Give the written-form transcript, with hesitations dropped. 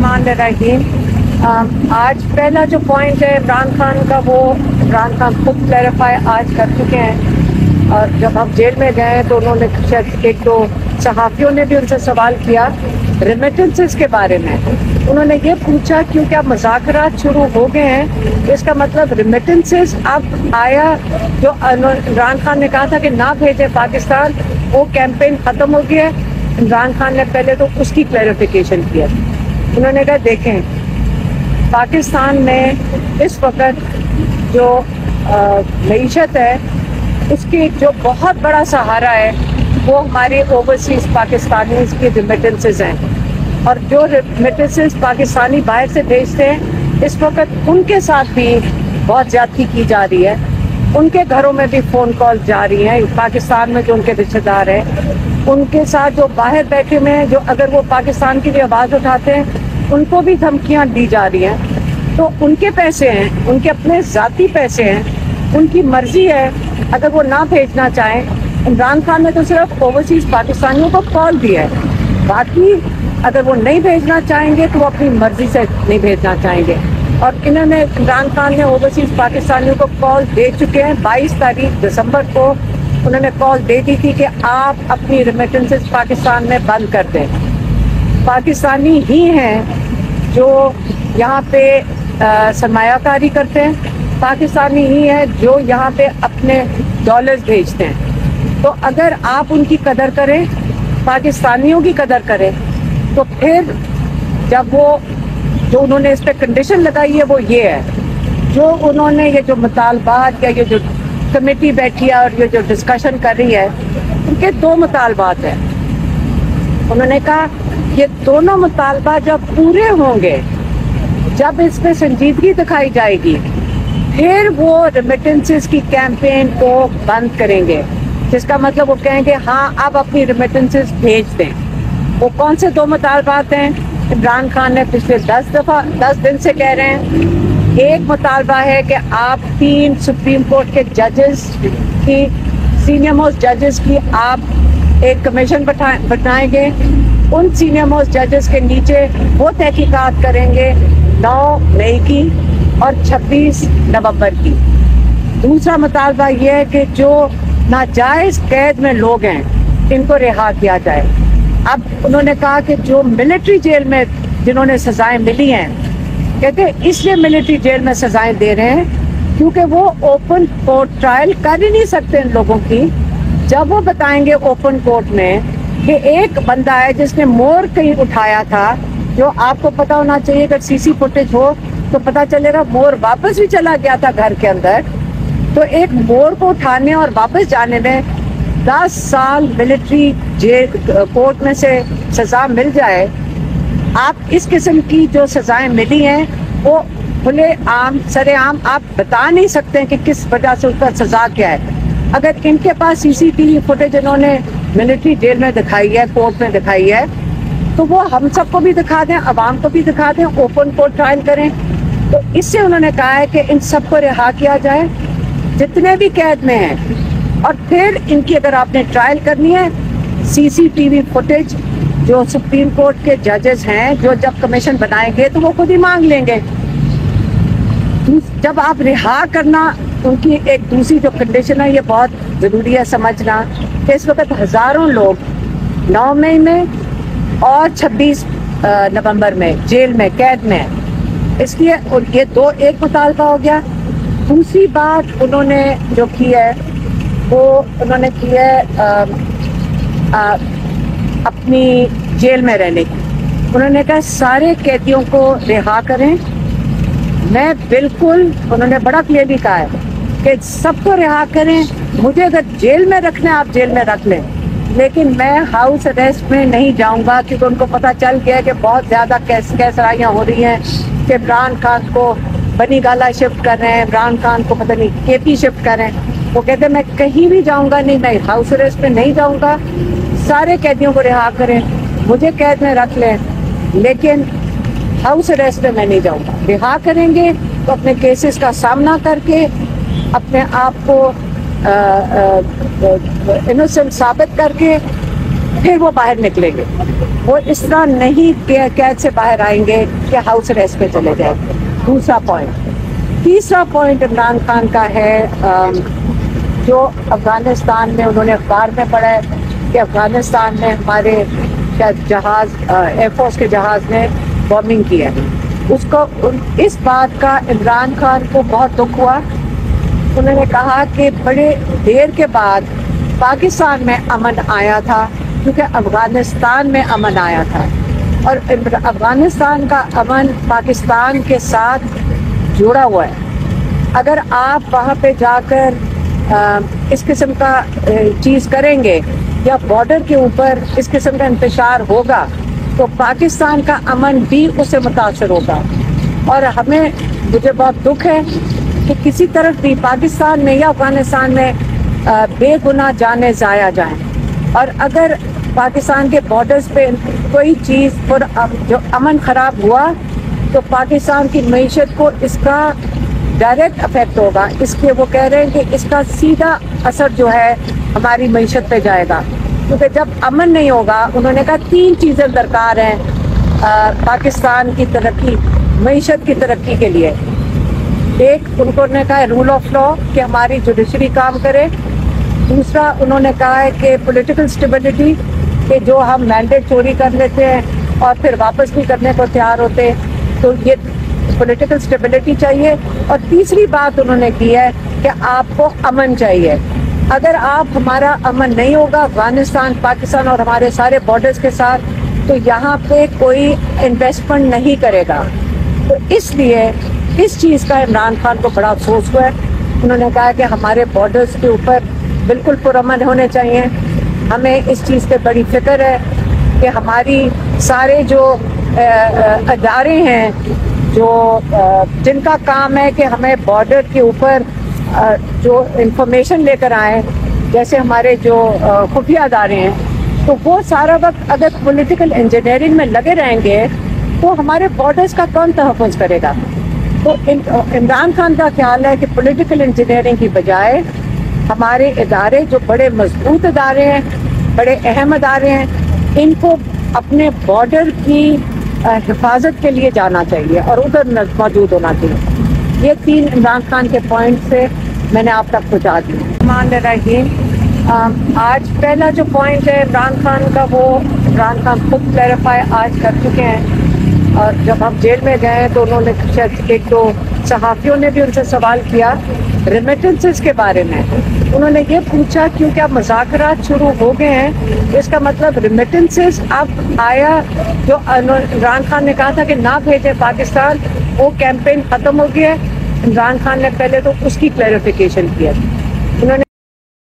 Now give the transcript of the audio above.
बिस्मिल्लाहिर्रहमानिर्रहीम। आज पहला जो पॉइंट है इमरान खान का, वो इमरान खान खुद क्लैरिफाई आज कर चुके हैं। और जब हम जेल में गए तो उन्होंने एक दो सहाफ़ियों ने भी उनसे सवाल किया रेमिटेंसेस के बारे में। उन्होंने ये पूछा क्योंकि अब मुज़ाकरात शुरू हो गए हैं, इसका मतलब रेमिटेंसेस अब आया। जो इमरान खान ने कहा था कि ना भेजे पाकिस्तान, वो कैंपेन ख़त्म हो गया। इमरान खान ने पहले तो उसकी क्लैरिफिकेशन किया। उन्होंने कहा देखें, पाकिस्तान में इस वक्त जो मईशत है उसकी जो बहुत बड़ा सहारा है वो हमारे ओवरसीज़ पाकिस्तानी की रेमिटेंसेस हैं। और जो रेमिटेंसेस पाकिस्तानी बाहर से भेजते हैं इस वक्त उनके साथ भी बहुत ज़्यादती की जा रही है। उनके घरों में भी फ़ोन कॉल जा रही हैं। पाकिस्तान में जो उनके रिश्तेदार हैं उनके साथ जो बाहर बैठे हुए हैं, जो अगर वो पाकिस्तान की भी आवाज़ उठाते हैं उनको भी धमकियां दी जा रही हैं। तो उनके पैसे हैं, उनके अपने ज़ाती पैसे हैं, उनकी मर्ज़ी है। अगर वो ना भेजना चाहें, इमरान खान ने तो सिर्फ ओवरसीज़ पाकिस्तानियों को कॉल दिया है, बाकी अगर वो नहीं भेजना चाहेंगे तो वो अपनी मर्ज़ी से नहीं भेजना चाहेंगे। और इन्होंने इमरान खान ने ओवरसीज़ पाकिस्तानियों को कॉल दे चुके हैं। 22 तारीख दिसंबर को उन्होंने कॉल दे दी थी कि आप अपनी रेमिटेंसेस पाकिस्तान में बंद कर दें। पाकिस्तानी ही हैं जो यहाँ पे सरमायाकारी करते हैं, पाकिस्तानी ही हैं जो यहाँ पे अपने डॉलर्स भेजते हैं। तो अगर आप उनकी कदर करें, पाकिस्तानियों की कदर करें, तो फिर जब वो जो उन्होंने इस पर कंडीशन लगाई है वो ये है, जो उन्होंने ये जो मुतालबात या ये जो कमेटी बैठी है और ये जो डिस्कशन कर रही है, उनके दो मुतालबात हैं। उन्होंने कहा ये दोनों मुतालबा जब पूरे होंगे, जब इसमें संजीदगी दिखाई जाएगी, फिर वो रेमिटेंसेस की कैंपेन को बंद करेंगे। जिसका मतलब वो कहेंगे हाँ अब अपनी रेमिटेंसेस भेज दें। वो कौन से दो मुतालबात हैं? इमरान खान ने पिछले 10 दिन से कह रहे हैं। एक मुतालबा है कि आप 3 सुप्रीम कोर्ट के जजेस की, सीनियर मोस्ट जजेस की आप एक कमीशन बनाएंगे। उन सीनियर मोस्ट जजेस के नीचे वो तहकीकात करेंगे 9 मई की और 26 नवंबर की। दूसरा मुतालबा ये है कि जो नाजायज़ कैद में लोग हैं इनको रिहा किया जाए। अब उन्होंने कहा कि जो मिलिट्री जेल में जिन्होंने सजाएं मिली हैं, कहते हैं इसलिए मिलिट्री जेल में सजाएं दे रहे हैं क्योंकि वो ओपन कोर्ट ट्रायल कर ही नहीं सकते इन लोगों की। जब वो बताएंगे ओपन कोर्ट में कि एक बंदा है जिसने मोर कहीं उठाया था, जो आपको पता होना चाहिए, अगर सीसी फुटेज हो तो पता चलेगा मोर वापस भी चला गया था घर के अंदर। तो एक मोर को उठाने और वापस जाने में 10 साल मिलिट्री जेल कोर्ट में से सजा मिल जाए। आप इस किस्म की जो सजाएं मिली हैं वो खुले आम सरेआम आप बता नहीं सकते कि किस वजह से उसका सजा क्या है। अगर इनके पास सीसीटीवी फुटेज इन्होंने मिलिट्री जेल में दिखाई है, कोर्ट में दिखाई है, तो वो हम सबको भी दिखा दें, अवाम को भी दिखा दें, ओपन कोर्ट ट्रायल करें। तो इससे उन्होंने कहा है कि इन सबको रिहा किया जाए जितने भी कैद में हैं। और फिर इनकी अगर आपने ट्रायल करनी है, सीसीटीवी फुटेज जो सुप्रीम कोर्ट के जजेस हैं, जो जब कमीशन बनाएंगे तो वो खुद ही मांग लेंगे। जब आप रिहा करना, उनकी एक दूसरी जो कंडीशन है, ये बहुत ज़रूरी है समझना कि इस वक्त हज़ारों लोग 9 मई में और 26 नवंबर में जेल में कैद में हैं। इसलिए ये एक मुतालबा हो गया। दूसरी बात उन्होंने जो की है वो उन्होंने की है अपनी जेल में रहने की। उन्होंने कहा सारे कैदियों को रिहा करें। मैं बिल्कुल, उन्होंने बड़ा क्लियरली कहा है कि सबको रिहा करें। मुझे अगर जेल में रखना है आप जेल में रख लें, लेकिन मैं हाउस अरेस्ट में नहीं जाऊंगा, क्योंकि उनको पता चल गया है कि बहुत ज़्यादा कैसराइयाँ हो रही हैं कि इमरान खान को बनी गाला शिफ्ट कर रहे हैं, इमरान खान को पता नहीं केपी शिफ्ट कर रहे हैं। वो कहते हैं मैं कहीं भी जाऊंगा नहीं, मैं हाउस अरेस्ट में नहीं जाऊंगा। सारे कैदियों को रिहा करें, मुझे कैद में रख लें, लेकिन हाउस अरेस्ट में मैं नहीं जाऊंगा। रिहा करेंगे तो अपने केसेस का सामना करके अपने आप को इनोसेंट साबित करके फिर वो बाहर निकलेंगे। वो इस तरह नहीं कैद से बाहर आएंगे कि हाउस अरेस्ट पे चले जाएंगे। दूसरा पॉइंट। तीसरा पॉइंट इमरान खान का है जो अफगानिस्तान में उन्होंने अखबार में पढ़ा है कि अफगानिस्तान में हमारे शायद जहाज एयरफोर्स के जहाज ने बॉम्बिंग की है। उसको इस बात का इमरान खान को बहुत दुख हुआ। उन्होंने कहा कि बड़े देर के बाद पाकिस्तान में अमन आया था, क्योंकि अफगानिस्तान में अमन आया था और अफगानिस्तान का अमन पाकिस्तान के साथ जुड़ा हुआ है। अगर आप वहाँ पे जाकर इस किस्म का चीज़ करेंगे या बॉर्डर के ऊपर इस किस्म का इंतशार होगा तो पाकिस्तान का अमन भी उससे मुतासर होगा। और मुझे बहुत दुख है कि किसी तरफ भी पाकिस्तान में या अफगानिस्तान में बेगुनाह जाने ज़ाया जाएं। और अगर पाकिस्तान के बॉर्डर्स पे कोई चीज़ पर जो अमन ख़राब हुआ तो पाकिस्तान की मईशत को इसका डायरेक्ट अफेक्ट होगा। इसके वो कह रहे हैं कि इसका सीधा असर जो है हमारी मईशत पे जाएगा, क्योंकि जब अमन नहीं होगा, उन्होंने कहा 3 चीज़ें दरकार हैं पाकिस्तान की तरक्की, मईशत की तरक्की के लिए। एक उन्होंने कहा है रूल ऑफ लॉ, कि हमारी जुडिशरी काम करे। दूसरा उन्होंने कहा है कि पॉलिटिकल स्टेबिलिटी, कि जो हम मैंडेट चोरी कर लेते हैं और फिर वापस भी करने को तैयार होते हैं, तो ये पॉलिटिकल स्टेबिलिटी चाहिए। और तीसरी बात उन्होंने की है कि आपको अमन चाहिए। अगर हमारा अमन नहीं होगा अफगानिस्तान, पाकिस्तान और हमारे सारे बॉर्डर्स के साथ, तो यहाँ पे कोई इन्वेस्टमेंट नहीं करेगा। तो इसलिए इस चीज़ का इमरान खान को बड़ा अफसोस हुआ है। उन्होंने कहा कि हमारे बॉर्डर्स के ऊपर बिल्कुल पुरअमन होने चाहिए। हमें इस चीज़ पे बड़ी फिक्र है कि हमारी सारे जो अदारे हैं जो जिनका काम है कि हमें बॉर्डर के ऊपर जो इंफॉर्मेशन लेकर आए, जैसे हमारे जो खुफिया अदारे हैं, तो वो सारा वक्त अगर पॉलिटिकल इंजीनियरिंग में लगे रहेंगे तो हमारे बॉर्डर्स का कौन तहफ़्फ़ुज़ करेगा। तो इमरान खान का ख्याल है कि पॉलिटिकल इंजीनियरिंग की बजाय हमारे इदारे जो बड़े मजबूत इदारे हैं, बड़े अहम इदारे हैं, इनको अपने बॉर्डर की हिफाजत के लिए जाना चाहिए और उधर मौजूद होना चाहिए। ये 3 इमरान खान के पॉइंट से मैंने आप तक पहुँचा दिया। मान रही आज पहला जो पॉइंट है इमरान खान का, वो इमरान खान खुद क्लैरिफाई आज कर चुके हैं। और जब हम जेल में गए तो उन्होंने शायद 1-2 सहाफ़ियों ने भी उनसे सवाल किया रेमिटेंसेस के बारे में। उन्होंने ये पूछा क्योंकि अब मुज़ाकरात शुरू हो गए हैं, इसका मतलब रेमिटेंसेस अब आया। जो इमरान खान ने कहा था कि ना भेजें पाकिस्तान, वो कैंपेन ख़त्म हो गया। इमरान खान ने पहले तो उसकी क्लैरिफिकेशन किया। उन्होंने